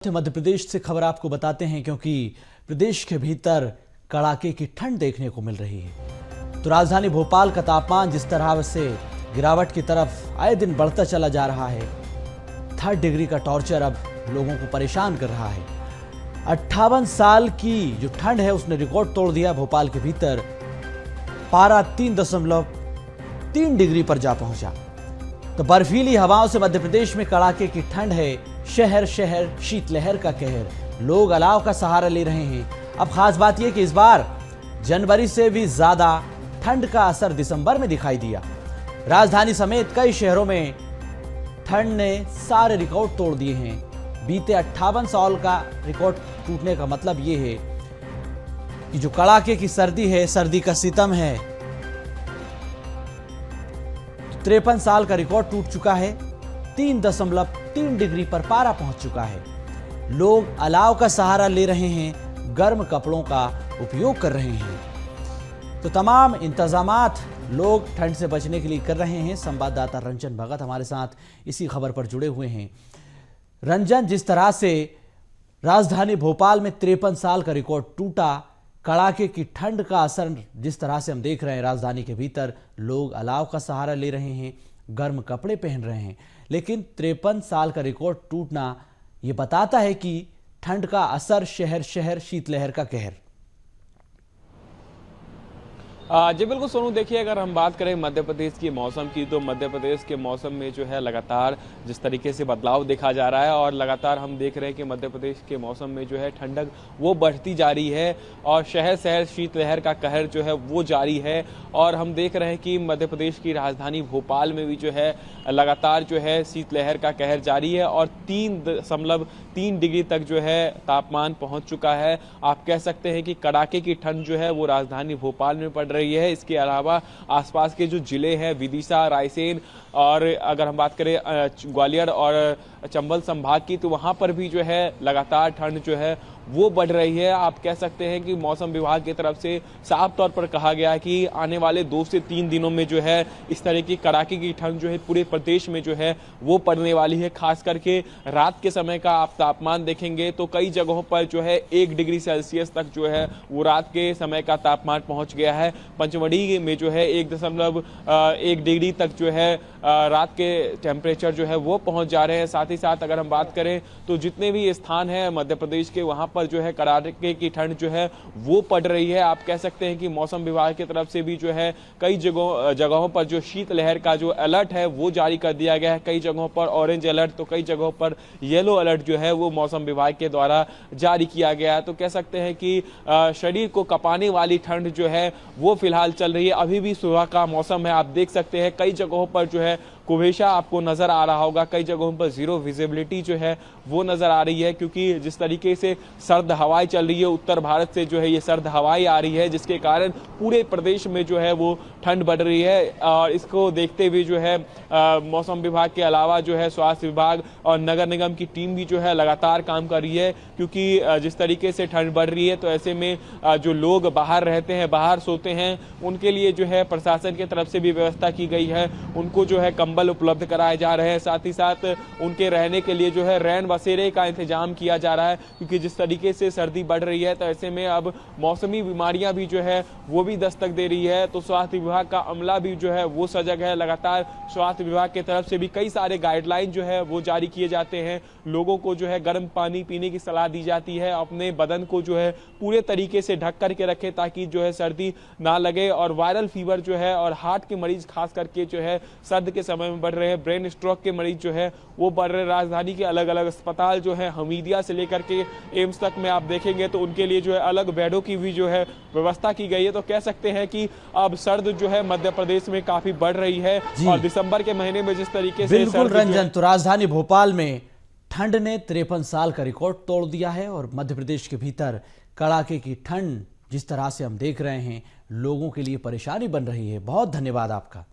मध्य प्रदेश से खबर आपको बताते हैं क्योंकि प्रदेश के भीतर कड़ाके की ठंड देखने को मिल रही है। तो राजधानी भोपाल का तापमान जिस तरह से गिरावट की तरफ आए दिन बढ़ता चला जा रहा है, 3rd डिग्री का टॉर्चर अब लोगों को परेशान कर रहा है। 58 साल की जो ठंड है उसने रिकॉर्ड तोड़ दिया। भोपाल के भीतर पारा 3.3 डिग्री पर जा पहुंचा। तो बर्फीली हवाओं से मध्य प्रदेश में कड़ाके की ठंड है। शहर शहर शीतलहर का कहर, लोग अलाव का सहारा ले रहे हैं। अब खास बात यह कि इस बार जनवरी से भी ज्यादा ठंड का असर दिसंबर में दिखाई दिया। राजधानी समेत कई शहरों में ठंड ने सारे रिकॉर्ड तोड़ दिए हैं। बीते 58 साल का रिकॉर्ड टूटने का मतलब यह है कि जो कड़ाके की सर्दी है, सर्दी का सितम है, 53 साल का रिकॉर्ड टूट चुका है। 3.3 डिग्री पर पारा पहुंच चुका है। लोग अलाव का सहारा ले रहे हैं, गर्म कपड़ों का उपयोग कर रहे हैं। तो तमाम इंतजामात लोग ठंड से बचने के लिए कर रहे हैं। संवाददाता रंजन भगत हमारे साथ इसी खबर पर जुड़े हुए हैं। रंजन, जिस तरह से राजधानी भोपाल में 53 साल का रिकॉर्ड टूटा, कड़ाके की ठंड का असर जिस तरह से हम देख रहे हैं, राजधानी के भीतर लोग अलाव का सहारा ले रहे हैं, गर्म कपड़े पहन रहे हैं, लेकिन 53 साल का रिकॉर्ड टूटना यह बताता है कि ठंड का असर शहर शहर शीतलहर का कहर। जी बिल्कुल सोनू, देखिए अगर हम बात करें मध्य प्रदेश की मौसम की, तो मध्य प्रदेश के मौसम में जो है लगातार जिस तरीके से बदलाव देखा जा रहा है और लगातार हम देख रहे हैं कि मध्य प्रदेश के मौसम में जो है ठंडक वो बढ़ती जा रही है और शहर शहर शीतलहर का कहर जो है वो जारी है। और हम देख रहे हैं कि मध्य प्रदेश की राजधानी भोपाल में भी जो है लगातार जो है शीतलहर का कहर जारी है और 3.3 डिग्री तक जो है तापमान पहुंच चुका है। आप कह सकते हैं कि कड़ाके की ठंड जो है वो राजधानी भोपाल में पड़ रही है। इसके अलावा आसपास के जो जिले हैं विदिशा, रायसेन और अगर हम बात करें ग्वालियर और चंबल संभाग की, तो वहां पर भी जो है लगातार ठंड जो है वो बढ़ रही है। आप कह सकते हैं कि मौसम विभाग की तरफ से साफ तौर पर कहा गया कि आने वाले 2 से 3 दिनों में जो है इस तरह की कड़ाके की ठंड जो है पूरे प्रदेश में जो है वो पड़ने वाली है। खास करके रात के समय का आप तापमान देखेंगे तो कई जगहों पर जो है 1 डिग्री सेल्सियस तक जो है वो रात के समय का तापमान पहुंच गया है। पंचमढ़ी में जो है 1.1 डिग्री तक जो है रात के टेम्परेचर जो है वो पहुंच जा रहे हैं। साथ ही साथ अगर हम बात करें तो जितने भी स्थान हैं मध्य प्रदेश के, वहां पर जो है कड़ाके की ठंड जो है वो पड़ रही है। आप कह सकते हैं कि मौसम विभाग की तरफ से भी जो है कई जगहों पर जो शीतलहर का जो अलर्ट है वो जारी कर दिया गया है। कई जगहों पर ऑरेंज अलर्ट तो कई जगहों पर येलो अलर्ट जो है वो मौसम विभाग के द्वारा जारी किया गया है। तो कह सकते हैं कि शरीर को कपाने वाली ठंड जो है वो फिलहाल चल रही है। अभी भी सुबह का मौसम है, आप देख सकते हैं कई जगहों पर जो है कुहेसा आपको नजर आ रहा होगा, कई जगहों पर जीरो विजिबिलिटी जो है वो नजर आ रही है, क्योंकि जिस तरीके से सर्द हवाएं चल रही है, उत्तर भारत से जो है ये सर्द हवाएं आ रही है, जिसके कारण पूरे प्रदेश में जो है वो ठंड बढ़ रही है। और इसको देखते हुए जो है मौसम विभाग के अलावा जो है स्वास्थ्य विभाग और नगर निगम की टीम भी जो है लगातार काम कर रही है, क्योंकि जिस तरीके से ठंड बढ़ रही है तो ऐसे में जो लोग बाहर रहते हैं, बाहर सोते हैं, उनके लिए जो है प्रशासन की तरफ से भी व्यवस्था की गई है। उनको जो है कंबल उपलब्ध कराए जा रहे हैं, साथ ही साथ उनके रहने के लिए जो है रैन बसेरे का इंतजाम किया जा रहा है, क्योंकि जिस तरीके से सर्दी बढ़ रही है तो ऐसे में अब मौसमी बीमारियां भी जो है वो भी दस्तक दे रही है। तो स्वास्थ्य विभाग का अमला भी जो है वो सजग है। लगातार स्वास्थ्य विभाग की तरफ से भी कई सारे गाइडलाइन जो है वो जारी किए जाते हैं। लोगों को जो है गर्म पानी पीने की सलाह दी जाती है, अपने बदन को जो है पूरे तरीके से ढक करके रखें ताकि जो है सर्दी ना लगे। और वायरल फीवर जो है और हार्ट के मरीज खास करके जो है सर्द के समय में बढ़ रहे हैं, ब्रेन स्ट्रोक के मरीज जो है वो बढ़ रहे हैं। राजधानी के अलग अलग अस्पताल जो है हमीदिया से लेकर के एम्स तक में आप देखेंगे तो उनके लिए जो है अलग बेडों की भी जो है व्यवस्था की गई है। तो कह सकते हैं कि अब सर्द जो है मध्य प्रदेश में काफी बढ़ रही है और दिसंबर के महीने में जिस तरीके से बिल्कुल रंजन, तो राजधानी भोपाल में ठंड ने 53 साल का रिकॉर्ड तोड़ दिया है और मध्य प्रदेश के भीतर कड़ाके की ठंड जिस तरह से हम देख रहे हैं लोगों के लिए परेशानी बन रही है। बहुत धन्यवाद आपका।